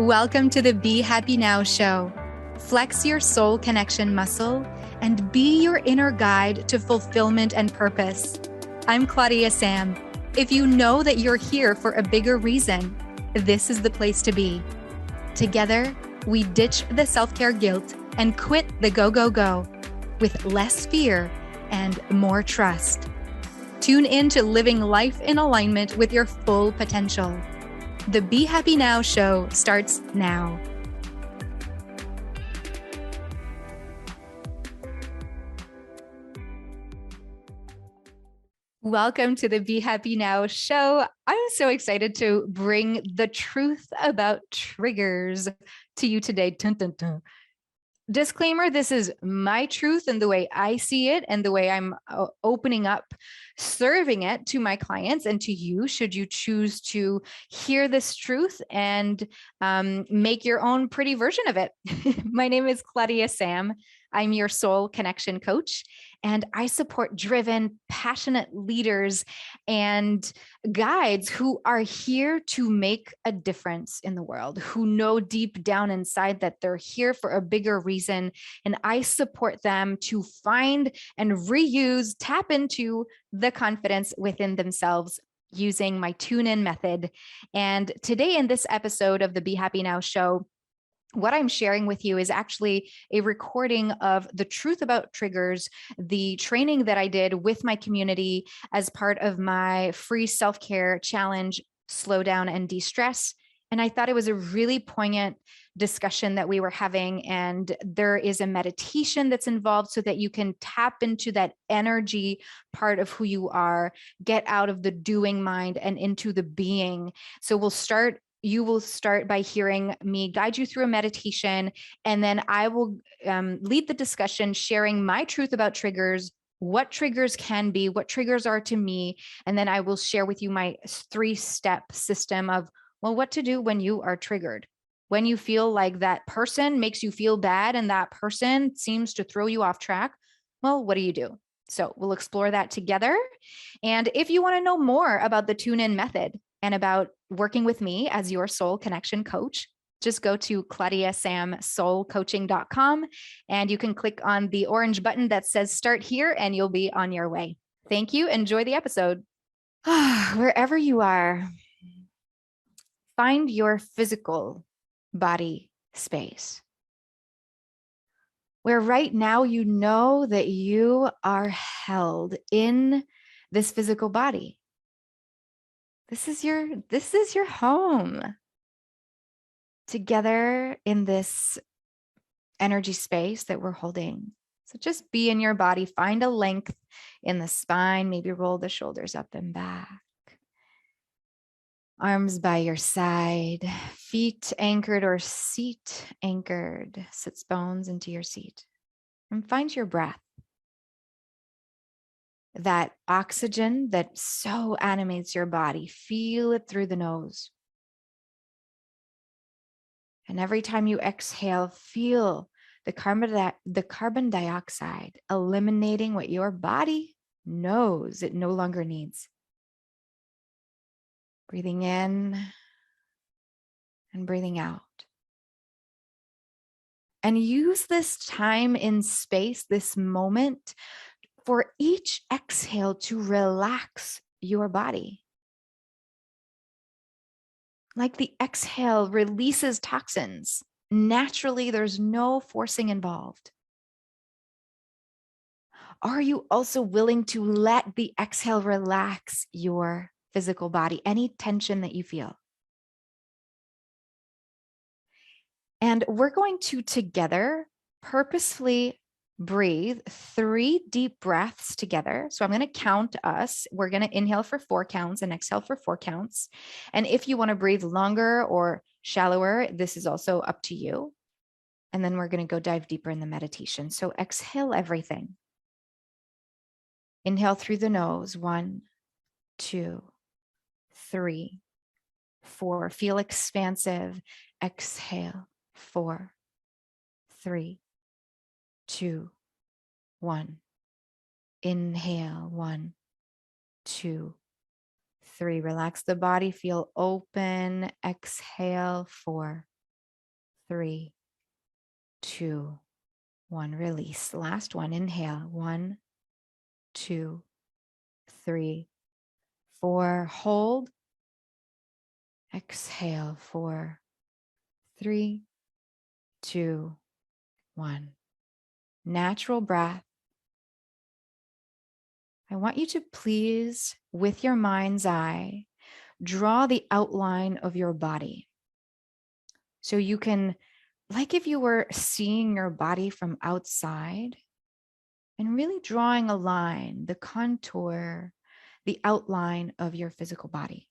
Welcome to the Be Happy Now show. Flex your soul connection muscle and be your inner guide to fulfillment and purpose. I'm Claudia-Sam. If you know that you're here for a bigger reason, this is the place to be. Together, we ditch the self-care guilt and quit the go, go, go with less fear and more trust. Tune in to living life in alignment with your full potential. The Be Happy Now show starts now. Welcome to the Be Happy Now show. I'm so excited to bring the truth about triggers to you today. Dun, dun, dun. Disclaimer, this is my truth and the way I see it and the way I'm opening up, serving it to my clients and to you, should you choose to hear this truth and make your own pretty version of it. My name is Claudia-Sam. I'm your soul connection coach, and I support driven, passionate leaders and guides who are here to make a difference in the world, who know deep down inside that they're here for a bigger reason. And I support them to find and reuse, tap into the confidence within themselves using my tune-in method. And today in this episode of the Be Happy Now show, what I'm sharing with you is actually a recording of the truth about triggers, the training that I did with my community as part of my free self-care challenge, Slow Down and De-Stress. And I thought it was a really poignant discussion that we were having. And there is a meditation that's involved so that you can tap into that energy part of who you are, get out of the doing mind and into the being. So you will start by hearing me guide you through a meditation, and then I will lead the discussion, sharing my truth about triggers, what triggers can be, what triggers are to me, and then I will share with you my 3-step system of, well, what to do when you are triggered. When you feel like that person makes you feel bad and that person seems to throw you off track, well, what do you do? So we'll explore that together. And if you want to know more about the tune-in method and about working with me as your soul connection coach, just go to claudiasamsoulcoaching.com and you can click on the orange button that says start here and you'll be on your way. Thank you. Enjoy the episode. Wherever you are, find your physical body space where right now you know that you are held in this physical body. This is your home. Together in this energy space that we're holding. So just be in your body, find a length in the spine, maybe roll the shoulders up and back. Arms by your side, feet anchored or seat anchored, sits bones into your seat. And find your breath. That oxygen that so animates your body, feel it through the nose. And every time you exhale, feel the carbon dioxide eliminating what your body knows it no longer needs. Breathing in and breathing out. And use this time in space, this moment, for each exhale to relax your body. Like the exhale releases toxins. Naturally, there's no forcing involved. Are you also willing to let the exhale relax your physical body, any tension that you feel? And we're going to together purposefully breathe 3 deep breaths together. So I'm going to count us. We're going to inhale for 4 counts and exhale for 4 counts. And if you want to breathe longer or shallower, this is also up to you. And then we're going to go dive deeper in the meditation. So exhale everything. Inhale through the nose. 1, 2, 3, 4. Feel expansive. Exhale. 4, 3, 2, 1. Inhale. 1, 2, 3. Relax the body. Feel open. Exhale. 4, 3, 2, 1. Release. Last one. Inhale. 1, 2, 3, 4. Hold. Exhale. 4, 3, 2, 1. Natural breath. I want you to please, with your mind's eye, draw the outline of your body. So you can, like if you were seeing your body from outside, and really drawing a line, the contour, the outline of your physical body.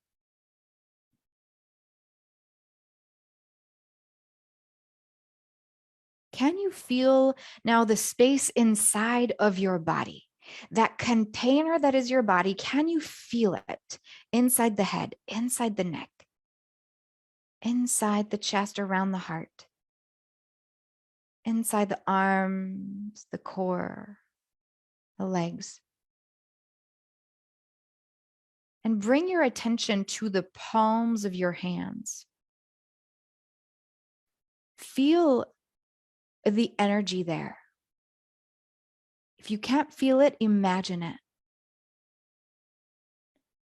Can you feel now the space inside of your body? That container that is your body, can you feel it inside the head, inside the neck, inside the chest, around the heart, inside the arms, the core, the legs? And bring your attention to the palms of your hands. Feel the energy there. If you can't feel it, imagine it.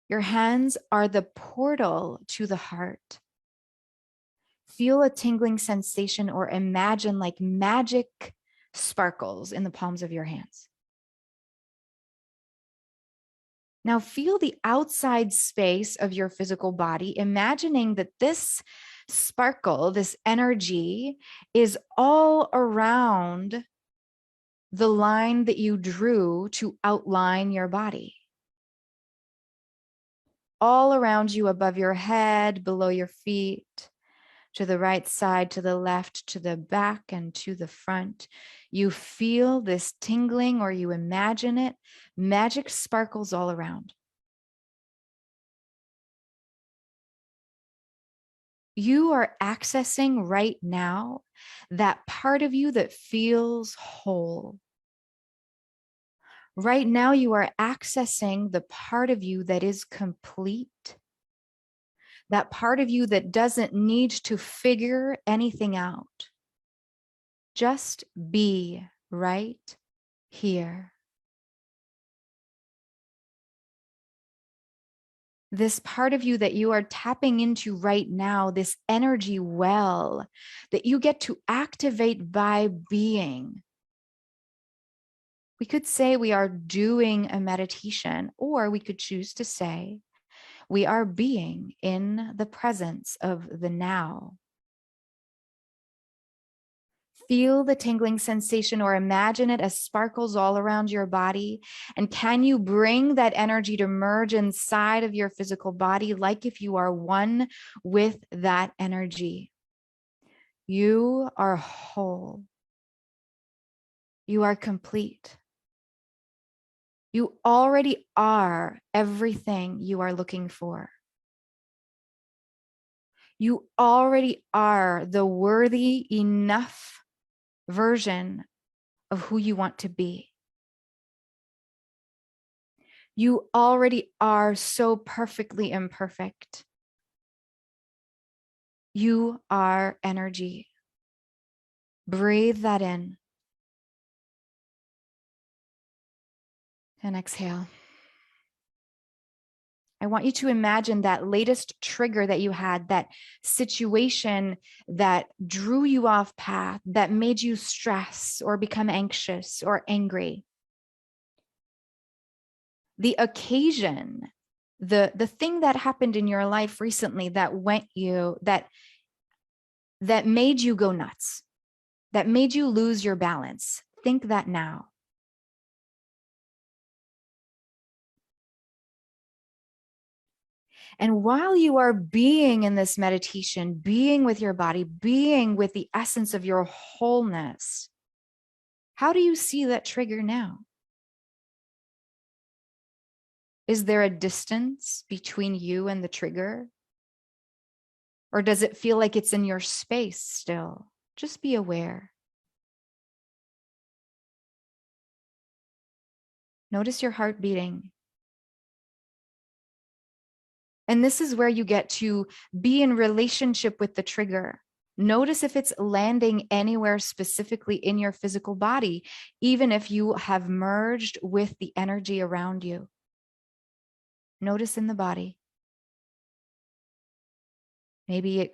Your hands are the portal to the heart. Feel a tingling sensation or imagine like magic sparkles in the palms of your hands. Now feel the outside space of your physical body, imagining that this sparkle, this energy is all around the line that you drew to outline your body. All around you, above your head, below your feet, to the right side, to the left, to the back, and to the front. You feel this tingling, or you imagine it, magic sparkles all around. You are accessing right now that part of you that feels whole. Right now, you are accessing the part of you that is complete. That part of you that doesn't need to figure anything out. Just be right here. This part of you that you are tapping into right now, this energy well that you get to activate by being. We could say we are doing a meditation, or we could choose to say we are being in the presence of the now. Feel the tingling sensation or imagine it as sparkles all around your body. And can you bring that energy to merge inside of your physical body like if you are one with that energy? You are whole. You are complete. You already are everything you are looking for. You already are the worthy enough version of who you want to be. You already are so perfectly imperfect. You are energy. Breathe that in. And exhale. I want you to imagine that latest trigger that you had, that situation that drew you off path, that made you stress or become anxious or angry. The occasion, the thing that happened in your life recently that made you go nuts, that made you lose your balance. Think that now. And while you are being in this meditation, being with your body, being with the essence of your wholeness, how do you see that trigger now? Is there a distance between you and the trigger? Or does it feel like it's in your space still? Just be aware. Notice your heart beating. And this is where you get to be in relationship with the trigger. Notice if it's landing anywhere specifically in your physical body, even if you have merged with the energy around you. Notice in the body. Maybe it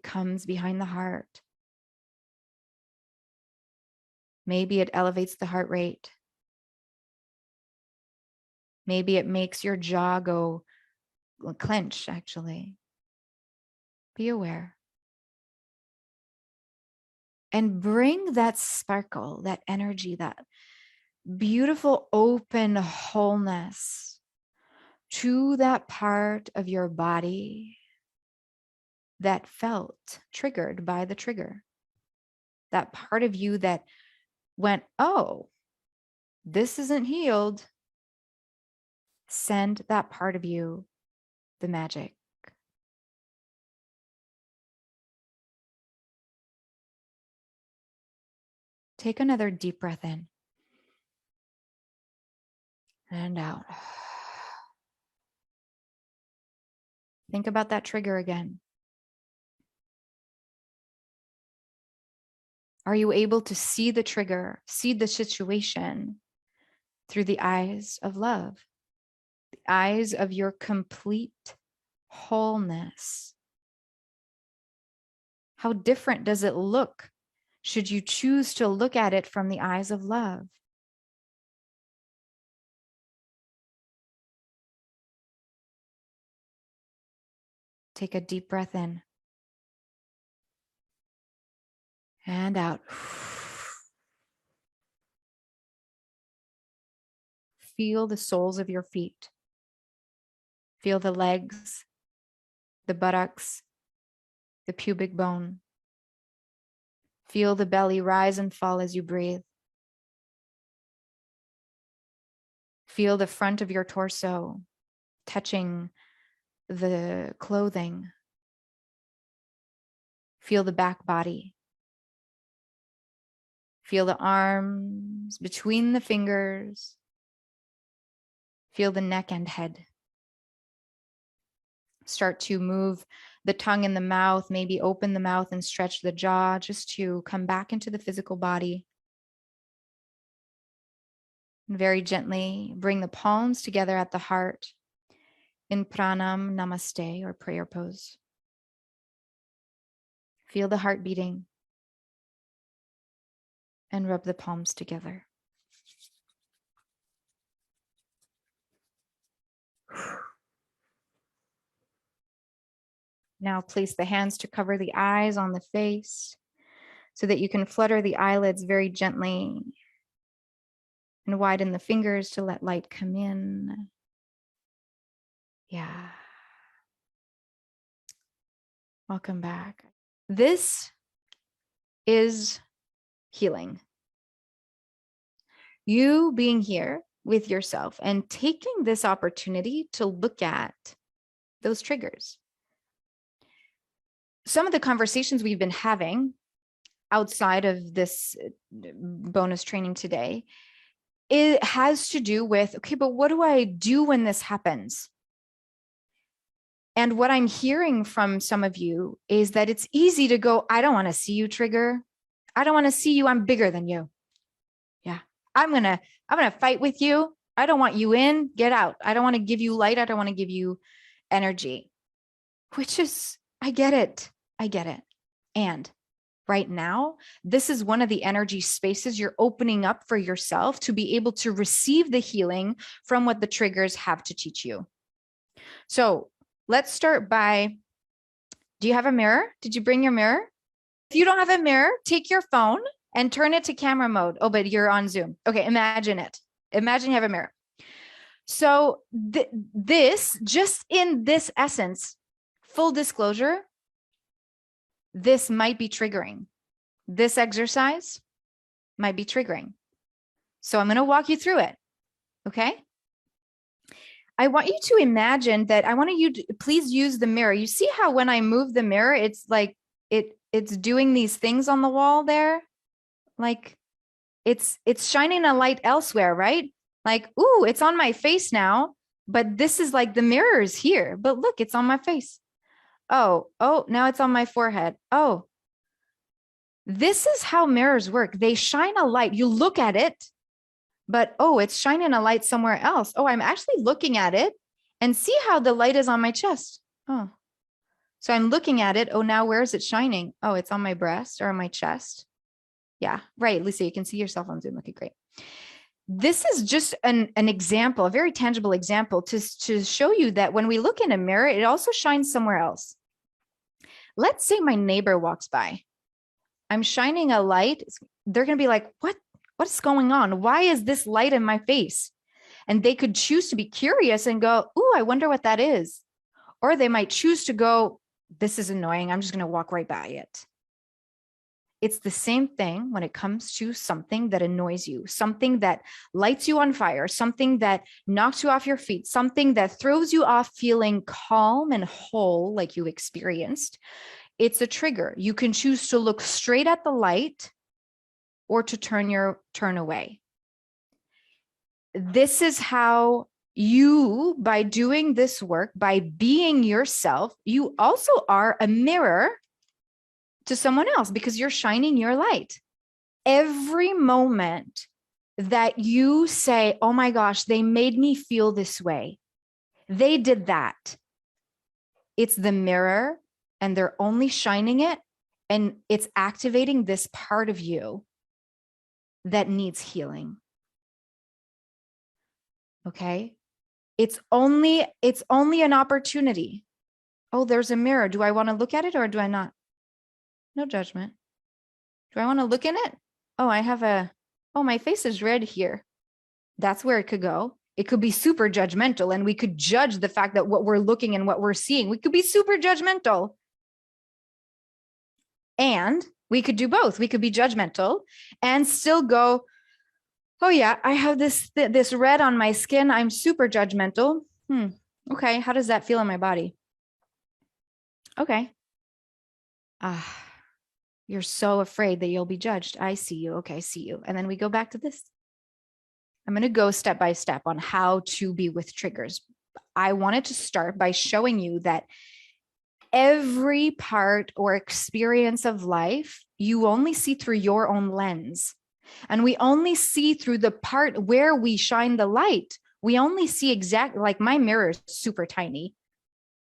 comes behind the heart. Maybe it elevates the heart rate. Maybe it makes your jaw go clench, actually. Be aware. And bring that sparkle, that energy, that beautiful open wholeness to that part of your body that felt triggered by the trigger. That part of you that went, oh, this isn't healed. Send that part of you the magic. Take another deep breath in and out. Think about that trigger again. Are you able to see the trigger, see the situation through the eyes of love, the eyes of your complete wholeness? How different does it look should you choose to look at it from the eyes of love? Take a deep breath in and out. Feel the soles of your feet. Feel the legs, the buttocks, the pubic bone. Feel the belly rise and fall as you breathe. Feel the front of your torso touching the clothing. Feel the back body. Feel the arms between the fingers. Feel the neck and head. Start to move the tongue in the mouth, maybe open the mouth and stretch the jaw just to come back into the physical body. And very gently bring the palms together at the heart in pranam namaste or prayer pose. Feel the heart beating and rub the palms together. Now place the hands to cover the eyes on the face so that you can flutter the eyelids very gently and widen the fingers to let light come in. Yeah. Welcome back. This is healing. You being here with yourself and taking this opportunity to look at those triggers. Some of the conversations we've been having outside of this bonus training today, it has to do with, okay, but what do I do when this happens? And what I'm hearing from some of you is that it's easy to go, I don't want to see you, trigger. I don't want to see you. I'm bigger than you. Yeah. I'm going to fight with you. I don't want you in, get out. I don't want to give you light. I don't want to give you energy, which is, I get it. I get it. And right now, this is one of the energy spaces you're opening up for yourself to be able to receive the healing from what the triggers have to teach you. So let's start by, do you have a mirror? Did you bring your mirror? If you don't have a mirror, take your phone and turn it to camera mode. Oh, but you're on Zoom. Okay, imagine it. Imagine you have a mirror. So this, just in this essence, full disclosure, this might be triggering. This exercise might be triggering. So I'm going to walk you through it. Okay. I want you to imagine that I want you to please use the mirror. You see how when I move the mirror, it's like it's doing these things on the wall there. Like it's shining a light elsewhere, right? Like, ooh, it's on my face now, but this is like the mirror is here, but look, it's on my face. Oh, now it's on my forehead. Oh, This is how mirrors work. They shine a light. You look at it, but oh, it's shining a light somewhere else. Oh, I'm actually looking at it and see how the light is on my chest. Oh, so I'm looking at it. Oh, now where is it shining? Oh, it's on my breast or on my chest. Yeah, right. Lisa, you can see yourself on Zoom. Okay, great. This is just an example, a very tangible example to show you that when we look in a mirror, it also shines somewhere else. Let's say my neighbor walks by. I'm shining a light. They're going to be like, what's going on? Why is this light in my face? And they could choose to be curious and go, ooh, I wonder what that is. Or they might choose to go, this is annoying. I'm just going to walk right by it. It's the same thing when it comes to something that annoys you, something that lights you on fire, something that knocks you off your feet, something that throws you off feeling calm and whole like you experienced. It's a trigger. You can choose to look straight at the light or to turn away. This is how you, by doing this work, by being yourself, you also are a mirror to someone else because you're shining your light. Every moment that you say, oh my gosh, they made me feel this way, they did that, it's the mirror and they're only shining it and it's activating this part of you that needs healing. Okay? It's only an opportunity. Oh, there's a mirror. Do I want to look at it or do I not? No judgment. Do I want to look in it? Oh, my face is red here. That's where it could go. It could be super judgmental and we could judge the fact that what we're looking and what we're seeing. We could be super judgmental. And we could do both. We could be judgmental and still go, oh yeah, I have this red on my skin. I'm super judgmental. Okay, how does that feel in my body? Okay. You're so afraid that you'll be judged. I see you. Okay, I see you. And then we go back to this. I'm going to go step by step on how to be with triggers. I wanted to start by showing you that every part or experience of life, you only see through your own lens. And we only see through the part where we shine the light. We only see exactly, like my mirror is super tiny.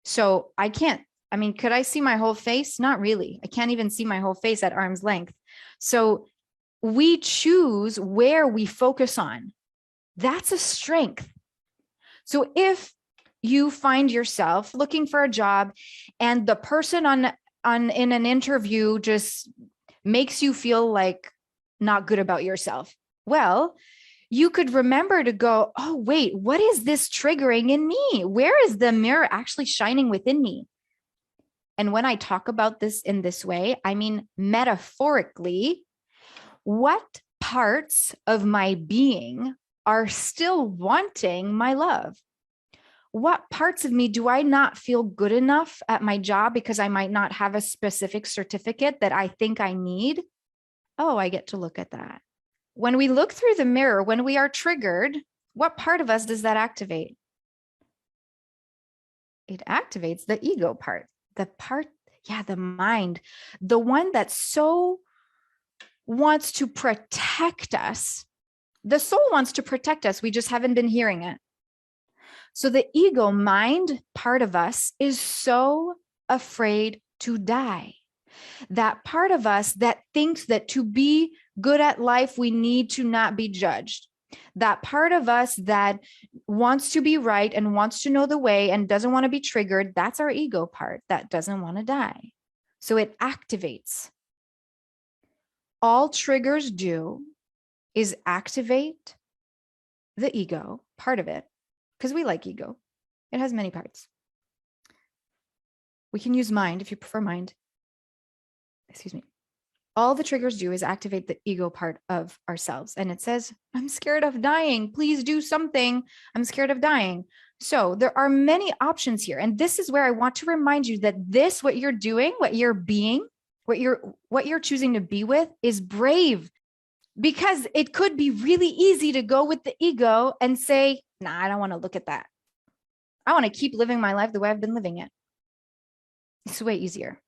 So could I see my whole face? Not really. I can't even see my whole face at arm's length. So we choose where we focus on. That's a strength. So if you find yourself looking for a job and the person in an interview just makes you feel like not good about yourself, well, you could remember to go, oh, wait, what is this triggering in me? Where is the mirror actually shining within me? And when I talk about this in this way, I mean metaphorically, what parts of my being are still wanting my love? What parts of me do I not feel good enough at my job because I might not have a specific certificate that I think I need? Oh, I get to look at that. When we look through the mirror, when we are triggered, what part of us does that activate? It activates the ego part, the mind, the one that so wants to protect us. The soul wants to protect us. We just haven't been hearing it. So the ego mind part of us is so afraid to die. That part of us that thinks that to be good at life, we need to not be judged. That part of us that wants to be right and wants to know the way and doesn't want to be triggered, that's our ego part that doesn't want to die. So it activates. All triggers do is activate the ego part of it, because we like ego. It has many parts. We can use mind if you prefer mind. Excuse me. All the triggers do is activate the ego part of ourselves. And it says, I'm scared of dying. Please do something. I'm scared of dying. So there are many options here. And this is where I want to remind you that this, what you're doing, what you're being, what you're choosing to be with is brave, because it could be really easy to go with the ego and say, nah, I don't want to look at that. I want to keep living my life the way I've been living it. It's way easier.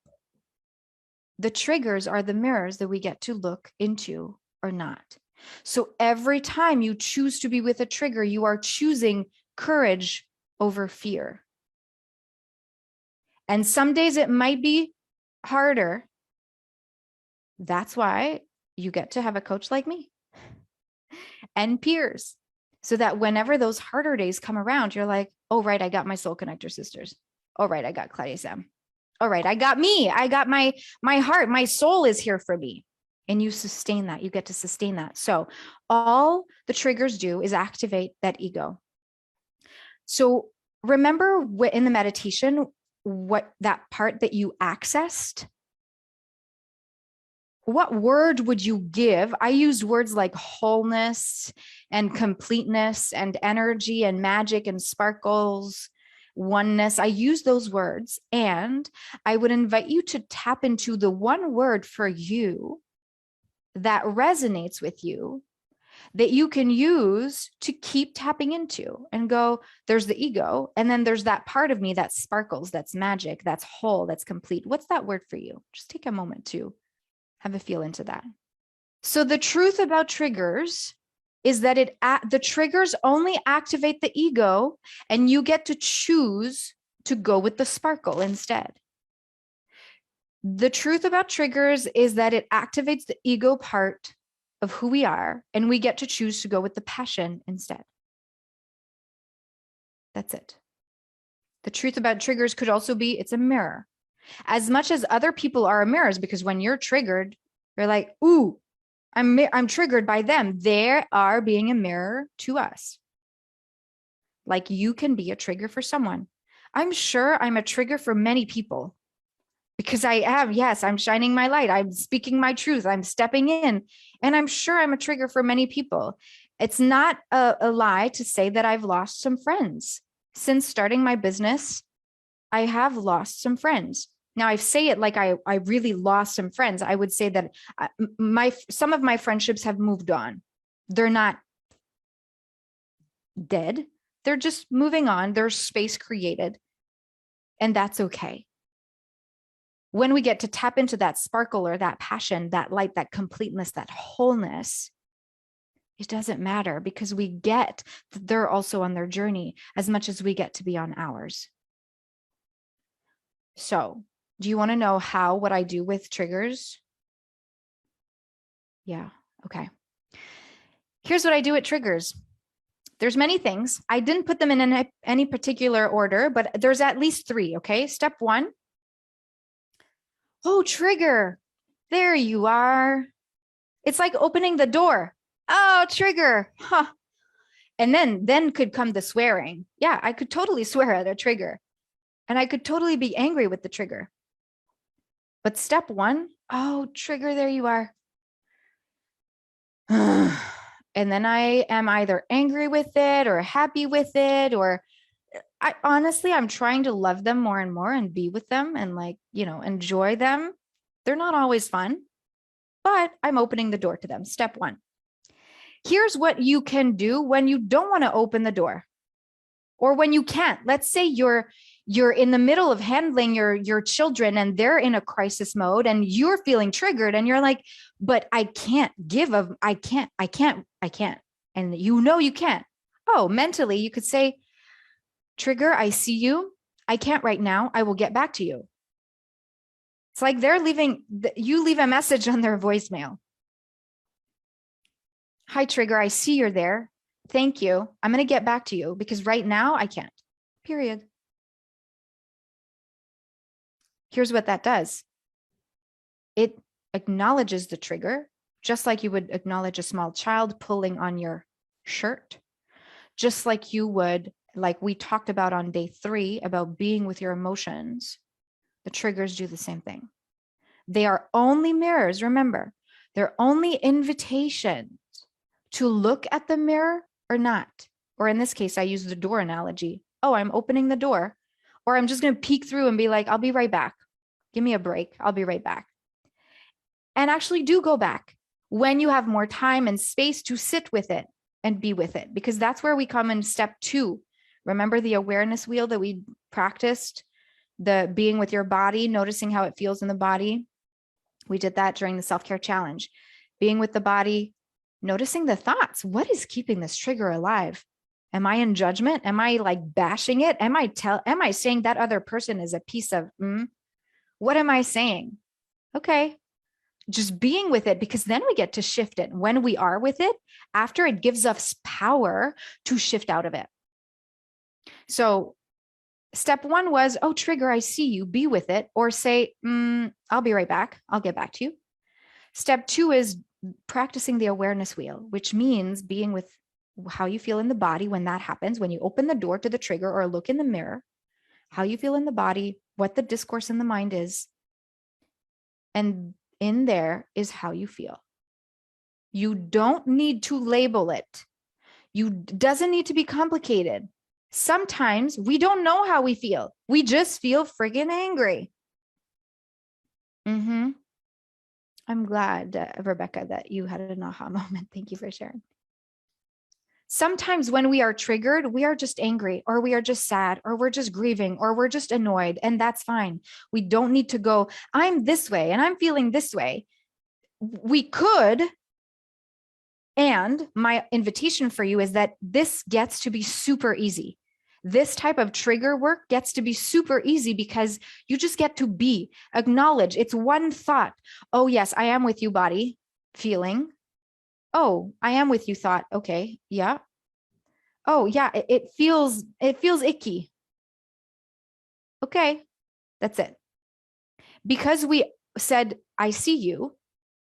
The triggers are the mirrors that we get to look into or not. So every time you choose to be with a trigger, you are choosing courage over fear. And some days it might be harder. That's why you get to have a coach like me and peers, so that whenever those harder days come around, you're like, oh, right, I got my soul connector sisters. Oh, right, I got Claudia-Sam. All right, I got me. I got my heart. My soul is here for me. And you sustain that. You get to sustain that. So all the triggers do is activate that ego. So remember in the meditation, what that part that you accessed, what word would you give? I used words like wholeness and completeness and energy and magic and sparkles, oneness. I use those words, and I would invite you to tap into the one word for you that resonates with you, that you can use to keep tapping into and go, there's the ego. And then there's that part of me that sparkles, that's magic, that's whole, that's complete. What's that word for you? Just take a moment to have a feel into that. So the truth about triggers is that the triggers only activate the ego, and you get to choose to go with the sparkle instead. The truth about triggers is that it activates the ego part of who we are, and we get to choose to go with the passion instead. That's it. The truth about triggers could also be it's a mirror. As much as other people are mirrors, because when you're triggered, you're like, ooh, I'm triggered by them. They are being a mirror to us. Like you can be a trigger for someone. I'm sure I'm a trigger for many people because I am. Yes, I'm shining my light. I'm speaking my truth. I'm stepping in. And I'm sure I'm a trigger for many people. It's not a lie to say that I've lost some friends. Since starting my business, I have lost some friends. Now I say it like I really lost some friends. I would say that some of my friendships have moved on. They're not dead. They're just moving on. There's space created, and that's okay. When we get to tap into that sparkle or that passion, that light, that completeness, that wholeness, it doesn't matter because we get that they're also on their journey as much as we get to be on ours. So, do you want to know what I do with triggers? Yeah. Okay. Here's what I do with triggers. There's many things. I didn't put them in any particular order, but there's at least 3. Okay. Step 1. Oh, trigger. There you are. It's like opening the door. Oh, trigger. Huh. And then could come the swearing. Yeah, I could totally swear at a trigger. And I could totally be angry with the trigger. But step 1, oh, trigger, there you are. And then I am either angry with it or happy with it, or I'm trying to love them more and more and be with them and enjoy them. They're not always fun, but I'm opening the door to them. Step 1. Here's what you can do when you don't want to open the door or when you can't. Let's say you're in the middle of handling your children and they're in a crisis mode and you're feeling triggered and you're like, but I can't I can't. And you can't. Oh, mentally you could say, trigger, I see you. I can't right now. I will get back to you. It's like you leave a message on their voicemail. Hi, trigger, I see you're there. Thank you. I'm going to get back to you because right now I can't. Period. Here's what that does. It acknowledges the trigger, just like you would acknowledge a small child pulling on your shirt, just like you would, like we talked about on day 3 about being with your emotions. The triggers do the same thing. They are only mirrors. Remember, they're only invitations to look at the mirror or not. Or in this case, I use the door analogy. Oh, I'm opening the door, or I'm just going to peek through and be like, I'll be right back. Give me a break. I'll be right back. And actually do go back when you have more time and space to sit with it and be with it, because that's where we come in step 2. Remember the awareness wheel that we practiced, the being with your body, noticing how it feels in the body. We did that during the self-care challenge. Being with the body, noticing the thoughts. What is keeping this trigger alive? Am I in judgment? Am I like bashing it? Am I saying that other person is a piece of, what am I saying? Okay. Just being with it, because then we get to shift it. When we are with it, after, it gives us power to shift out of it. So step one was, oh, trigger, I see you, be with it, or say, I'll be right back. I'll get back to you. Step two is practicing the awareness wheel, which means being with how you feel in the body when that happens, when you open the door to the trigger or look in the mirror, how you feel in the body, what the discourse in the mind is. And in there is how you feel. You don't need to label it. Doesn't need to be complicated. Sometimes we don't know how we feel. We just feel friggin' angry. I'm glad, Rebecca, that you had an aha moment. Thank you for sharing. Sometimes when we are triggered, we are just angry, or we are just sad, or we're just grieving, or we're just annoyed, and that's fine. We don't need to go, I'm this way and I'm feeling this way. We could. And my invitation for you is that this gets to be super easy. This type of trigger work gets to be super easy because you just get to acknowledge. It's one thought. Oh, yes, I am with you, body, feeling. Oh, I am with you, thought. Okay, yeah. Oh, yeah, it feels icky. Okay, that's it. Because we said, I see you,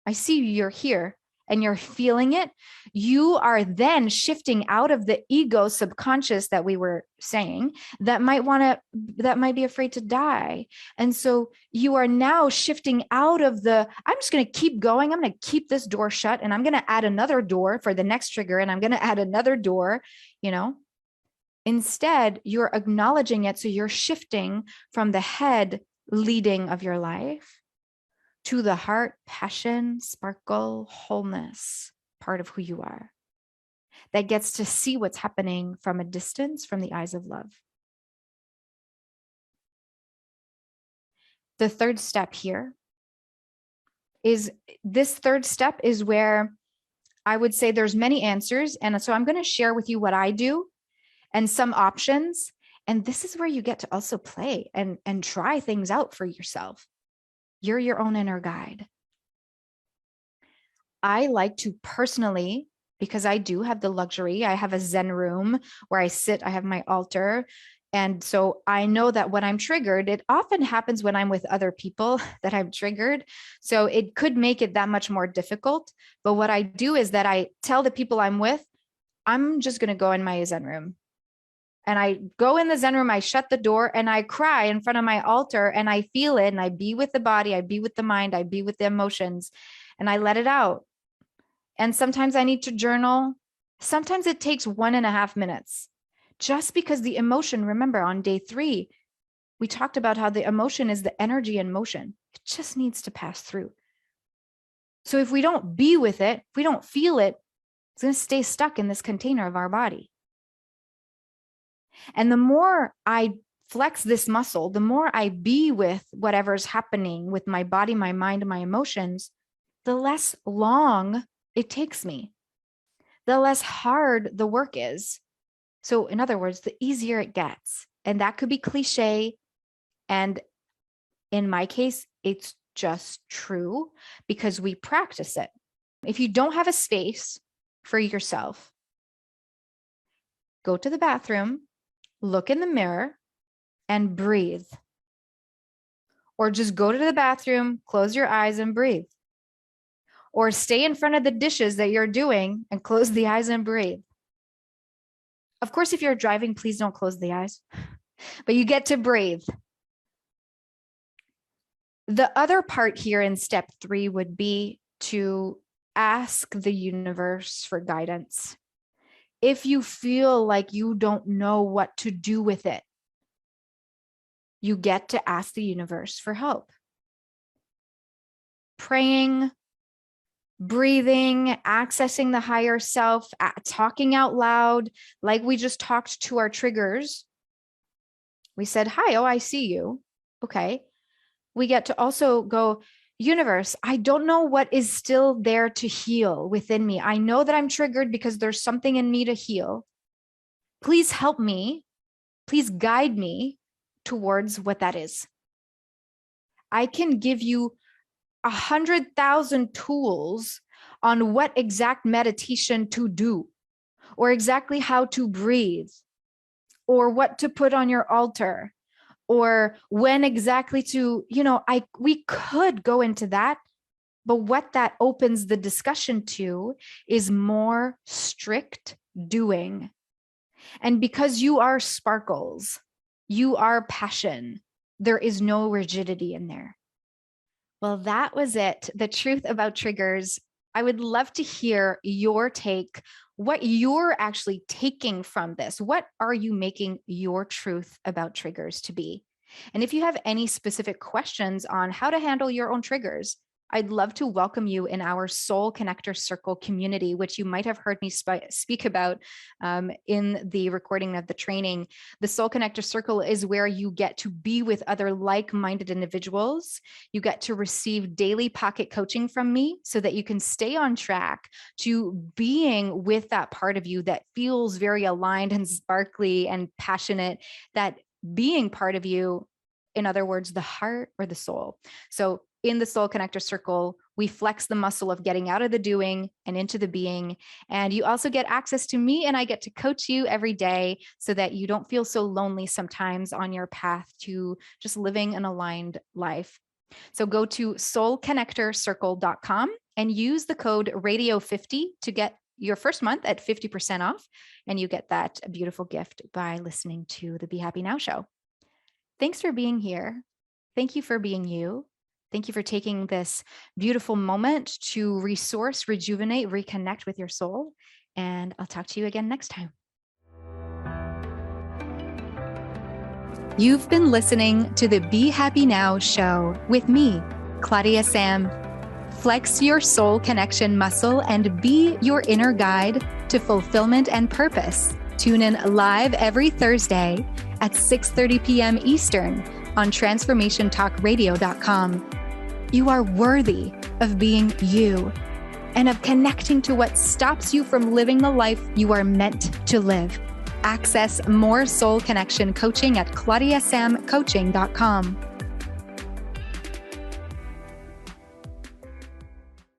you're here, and you're feeling it, you are then shifting out of the ego subconscious that we were saying that might be afraid to die. And so you are now shifting out of I'm just going to keep going. I'm going to keep this door shut, and I'm going to add another door for the next trigger, and I'm going to add another door, Instead, you're acknowledging it. So you're shifting from the head leading of your life to the heart, passion, sparkle, wholeness, part of who you are, that gets to see what's happening from a distance, from the eyes of love. The third step here is where I would say there's many answers. And so I'm going to share with you what I do and some options. And this is where you get to also play and try things out for yourself. You're your own inner guide. I like to personally, because I do have the luxury, I have a Zen room where I sit, I have my altar. And so I know that when I'm triggered, it often happens when I'm with other people that I'm triggered. So it could make it that much more difficult. But what I do is that I tell the people I'm with, I'm just going to go in my Zen room. And I go in the Zen room, I shut the door, and I cry in front of my altar, and I feel it, and I be with the body, I be with the mind, I be with the emotions, and I let it out. And sometimes I need to journal. Sometimes it takes 1.5 minutes, just because the emotion, remember on day 3, we talked about how the emotion is the energy in motion. It just needs to pass through. So if we don't be with it, if we don't feel it, it's going to stay stuck in this container of our body. And the more I flex this muscle, the more I be with whatever's happening with my body, my mind, my emotions, the less long it takes me, the less hard the work is. So in other words, the easier it gets. And that could be cliche. And in my case, it's just true because we practice it. If you don't have a space for yourself, go to the bathroom, look in the mirror, and breathe. Or just go to the bathroom, close your eyes and breathe. Or stay in front of the dishes that you're doing and close the eyes and breathe. Of course, if you're driving, please don't close the eyes, but you get to breathe. The other part here in step 3 would be to ask the universe for guidance. If you feel like you don't know what to do with it, you get to ask the universe for help. Praying, breathing, accessing the higher self, talking out loud, like we just talked to our triggers. We said, hi, oh, I see you. Okay. We get to also go, universe, I don't know what is still there to heal within me. I know that I'm triggered because there's something in me to heal. Please help me. Please guide me towards what that is. I can give you 100,000 tools on what exact meditation to do, or exactly how to breathe, or what to put on your altar, or when exactly to, we could go into that. But what that opens the discussion to is more strict doing. And because you are sparkles, you are passion, there is no rigidity in there. Well, that was it. The truth about triggers. I would love to hear your take, what you're actually taking from this. What are you making your truth about triggers to be? And if you have any specific questions on how to handle your own triggers, I'd love to welcome you in our Soul Connector Circle community, which you might have heard me speak about in the recording of the training. The Soul Connector Circle is where you get to be with other like-minded individuals. You get to receive daily pocket coaching from me so that you can stay on track to being with that part of you that feels very aligned and sparkly and passionate, that being part of you, in other words, the heart or the soul. So in the Soul Connector Circle, we flex the muscle of getting out of the doing and into the being. And you also get access to me, and I get to coach you every day so that you don't feel so lonely sometimes on your path to just living an aligned life. So go to soulconnectorcircle.com and use the code radio50 to get your first month at 50% off. And you get that beautiful gift by listening to the Be Happy Now show. Thanks for being here. Thank you for being you. Thank you for taking this beautiful moment to resource, rejuvenate, reconnect with your soul. And I'll talk to you again next time. You've been listening to the Be Happy Now show with me, Claudia-Sam. Flex your soul connection muscle and be your inner guide to fulfillment and purpose. Tune in live every Thursday at 6:30 p.m. Eastern on transformationtalkradio.com. You are worthy of being you and of connecting to what stops you from living the life you are meant to live. Access more soul connection coaching at claudiasamcoaching.com.